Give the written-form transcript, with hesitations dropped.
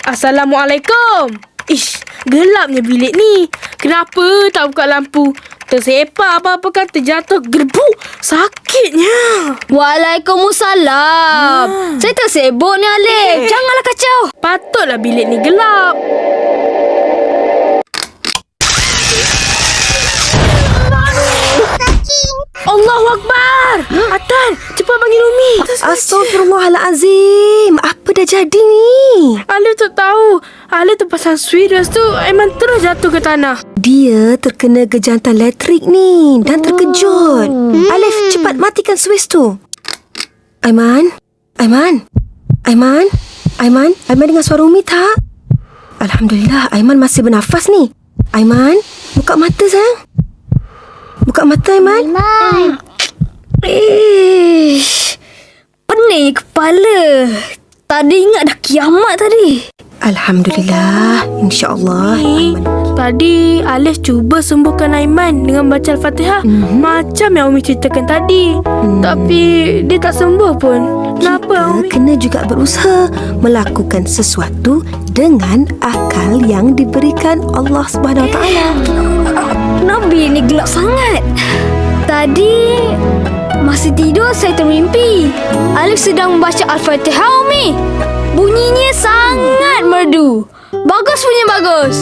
Assalamualaikum. Ish, gelapnya bilik ni. Kenapa tak buka lampu? Tersepak apa-apa kan terjatuh gerbuk. Sakitnya. Waalaikumsalam. Saya tersebut ni Alif. Janganlah kacau. Patutlah bilik ni gelap. Allahu Akbar. Atan, cepat panggil Umi. Astaghfirullahalazim. Apa dah jadi ni? Alif tak tahu. Alif terpasang switch, lepas tu Aiman terus jatuh ke tanah. Dia terkena gejantan elektrik ni dan terkejut. Alif, cepat matikan switch tu. Aiman? Aiman dengar suara Umi tak? Alhamdulillah, Aiman masih bernafas ni. Aiman, buka mata sayang. Buka mata, Aiman. Ish, pening kepala. Tadi ingat dah kiamat tadi. Alhamdulillah, insya-Allah. Ni, tadi Alif cuba sembuhkan Aiman dengan baca Al-Fatihah. Macam yang Umi ceritakan tadi. Tapi dia tak sembuh pun. Kenapa Umi? Kena juga berusaha melakukan sesuatu dengan akal yang diberikan Allah Subhanahu Wa Taala. Nabi ni gelap sangat. Tadi masih tidur saya termimpi Alif sedang membaca Al-Fatihah, Umi. Bunyinya sangat merdu. Bagus punya bagus.